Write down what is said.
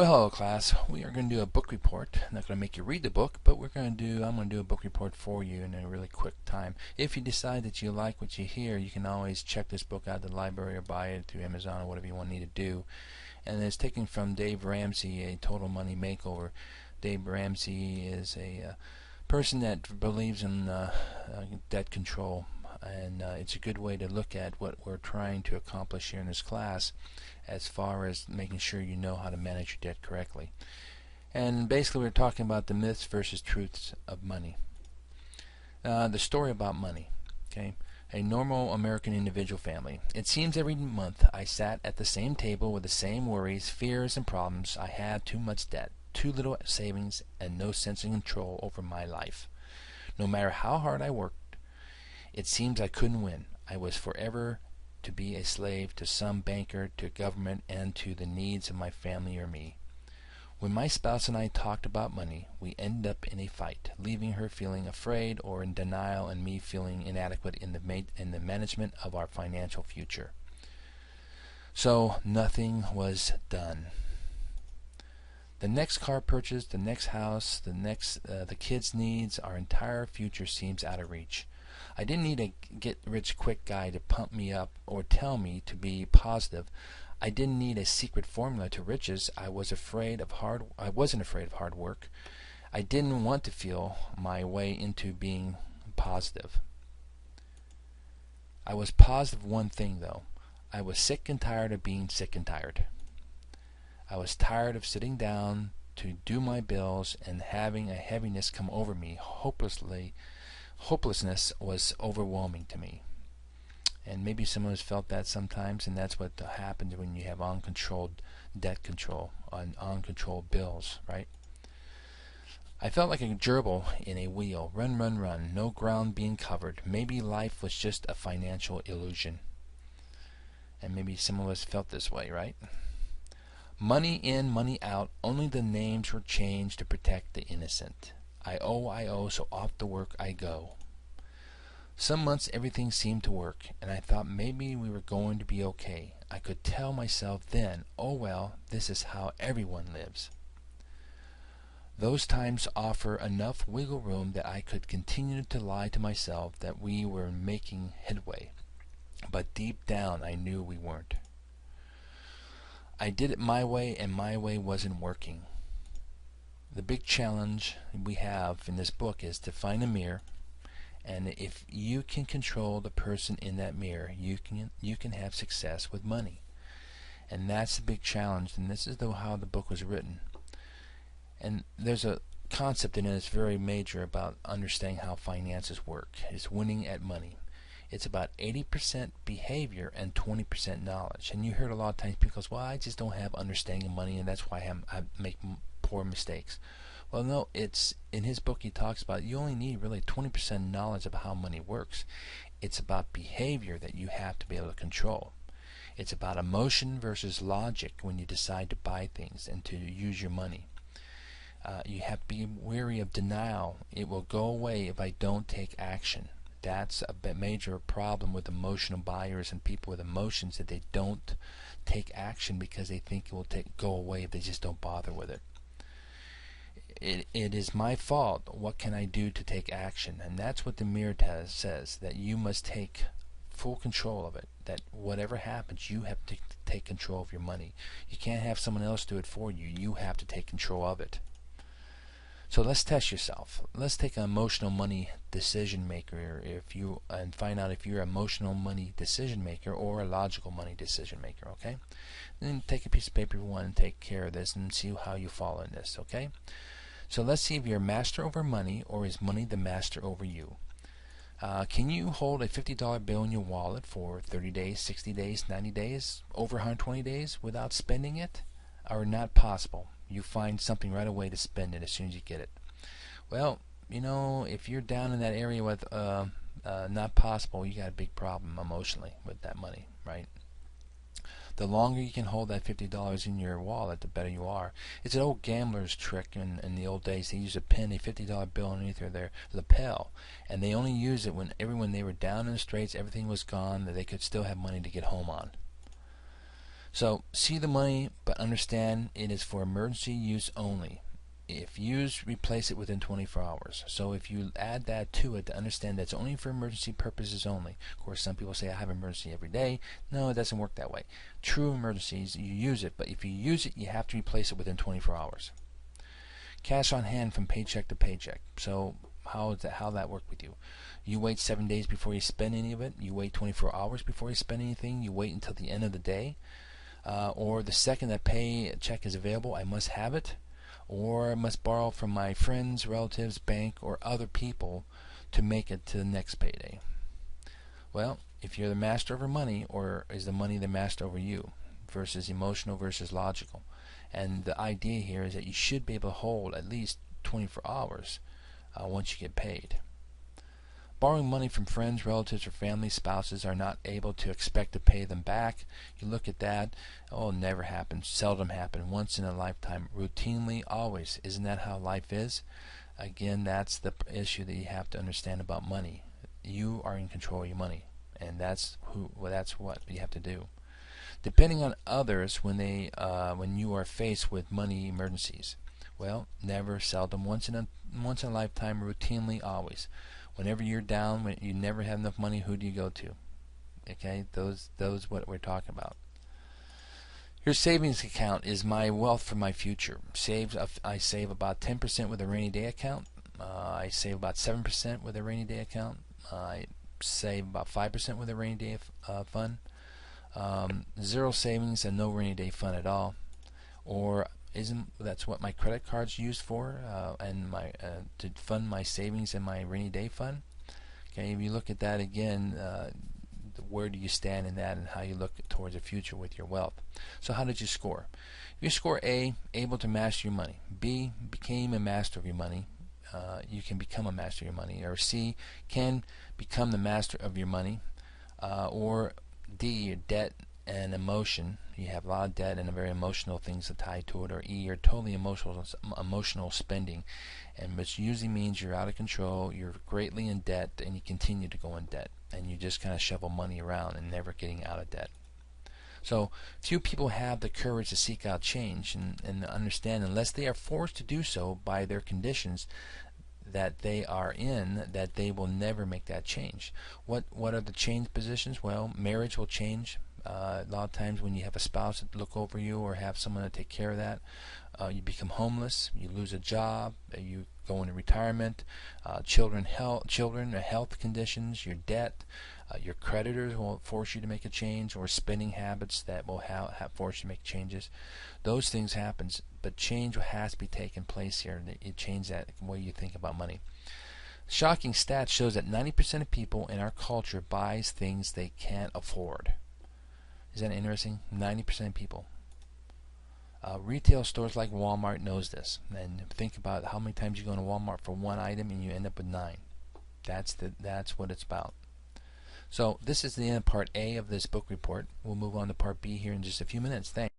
Well, hello class. We are going to do a book report. I'm not going to make you read the book, but I'm going to do a book report for you in a really quick time. If you decide that you like what you hear, you can always check this book out at the library or buy it through Amazon or whatever you need to do. And it's taken from Dave Ramsey, A Total Money Makeover. Dave Ramsey is a person that believes in debt control, and it's a good way to look at what we're trying to accomplish here in this class as far as making sure you know how to manage your debt correctly. And basically we're talking about the myths versus truths of money. The story about money. Okay, a normal American individual family. It seems every month I sat at the same table with the same worries, fears, and problems. I had too much debt, too little savings, and no sense of control over my life. No matter how hard I worked, it seems I couldn't win. I was forever to be a slave to some banker, to government, and to the needs of my family or me. When my spouse and I talked about money, we ended up in a fight, leaving her feeling afraid or in denial and me feeling inadequate in the management of our financial future. So nothing was done. The next car purchase, the next house, the kids' needs, our entire future seems out of reach. I didn't need a get-rich-quick guy to pump me up or tell me to be positive. I didn't need a secret formula to riches. I wasn't afraid of hard work. I didn't want to feel my way into being positive. I was positive one thing though. I was sick and tired of being sick and tired. I was tired of sitting down to do my bills and having a heaviness come over me. Hopelessness was overwhelming to me. And maybe someone has felt that sometimes, and that's what happens when you have uncontrolled debt control, uncontrolled bills, right? I felt like a gerbil in a wheel. Run, run, run. No ground being covered. Maybe life was just a financial illusion. And maybe some of us felt this way, right? Money in, money out. Only the names were changed to protect the innocent. I owe, so off to work I go. Some months everything seemed to work, and I thought maybe we were going to be okay. I could tell myself then, oh well, this is how everyone lives. Those times offer enough wiggle room that I could continue to lie to myself that we were making headway. But deep down I knew we weren't. I did it my way, and my way wasn't working. The big challenge we have in this book is to find a mirror, and if you can control the person in that mirror, you can have success with money. And that's the big challenge, and this is how the book was written. And there's a concept in it that's very major about understanding how finances work. It's winning at money. It's about 80% behavior and 20% knowledge. And you heard a lot of times people go, well, I just don't have understanding of money, and that's why I make poor mistakes. Well, no, it's in his book he talks about you only need really 20% knowledge of how money works. It's about behavior that you have to be able to control. It's about emotion versus logic when you decide to buy things and to use your money. You have to be wary of denial. It will go away if I don't take action. That's a major problem with emotional buyers and people with emotions, that they don't take action because they think it will go away if they just don't bother with it. It is my fault. What can I do to take action? And that's what the mirror says, that you must take full control of it. That whatever happens, you have to take control of your money. You can't have someone else do it for you. You have to take control of it. So let's test yourself. Let's take an emotional money decision maker and find out if you're an emotional money decision maker or a logical money decision maker, okay? Then take a piece of paper and take care of this and see how you fall in this, okay? So let's see if you're a master over money, or is money the master over you. Can you hold a $50 bill in your wallet for 30 days, 60 days, 90 days, over 120 days without spending it? Or not possible? You find something right away to spend it as soon as you get it. Well, you know, if you're down in that area with not possible, you got a big problem emotionally with that money, right? The longer you can hold that $50 in your wallet, the better you are. It's an old gambler's trick in the old days. They used to pin a $50 bill underneath their lapel, and they only used it when they were down in the straits, everything was gone, that they could still have money to get home on. So see the money, but understand it is for emergency use only. If used, replace it within 24 hours. So if you add that to it to understand that's only for emergency purposes only. Of course, some people say I have an emergency every day. No, it doesn't work that way. True emergencies, you use it, but if you use it, you have to replace it within 24 hours. Cash on hand from paycheck to paycheck. So how that work with you? You wait 7 days before you spend any of it. You wait 24 hours before you spend anything. You wait until the end of the day. Or the second that paycheck is available, I must have it. Or I must borrow from my friends, relatives, bank, or other people to make it to the next payday. Well, if you're the master over money, or is the money the master over you, versus emotional versus logical? And the idea here is that you should be able to hold at least 24 hours once you get paid. Borrowing money from friends, relatives, or family, spouses are not able to expect to pay them back. You look at that, oh, never happens, seldom happen, once in a lifetime, routinely, always. Isn't that how life is? Again, that's the issue that you have to understand about money. You are in control of your money, and that's what you have to do. Depending on others when you are faced with money emergencies. Well, never, seldom, once in a lifetime, routinely, always. Whenever you're down, when you never have enough money, who do you go to? Okay, those what we're talking about. Your savings account is my wealth for my future. I save about 10% with a rainy day account. I save about 7% with a rainy day account. I save about 5% with a rainy day fund. Zero savings and no rainy day fund at all. Or that's what my credit card's used for, and to fund my savings and my rainy day fund. Okay, if you look at that again, where do you stand in that, and how you look towards the future with your wealth? So how did you score? If you score A, able to master your money. B, became a master of your money. You can become a master of your money. Or C, can become the master of your money. Or D, your debt and emotion. You have a lot of debt and very emotional things tied to it. Or E, you're totally emotional spending, and which usually means you're out of control, you're greatly in debt, and you continue to go in debt, and you just kind of shovel money around and never getting out of debt. So few people have the courage to seek out change and understand, unless they are forced to do so by their conditions that they are in, that they will never make that change. What are the change positions? Well, marriage will change. A lot of times when you have a spouse to look over you or have someone to take care of that, you become homeless, you lose a job, you go into retirement, children health conditions, your debt, your creditors will force you to make a change, or spending habits that will force you to make changes. Those things happen, but change has to be taking place here. It changes that way you think about money. Shocking stats shows that 90% of people in our culture buys things they can't afford. Isn't that interesting? 90% of people. Retail stores like Walmart knows this, and think about how many times you go to Walmart for one item and you end up with 9. That's what it's about. So this is the end of part A of this book report. We'll move on to part B here in just a few minutes. Thanks.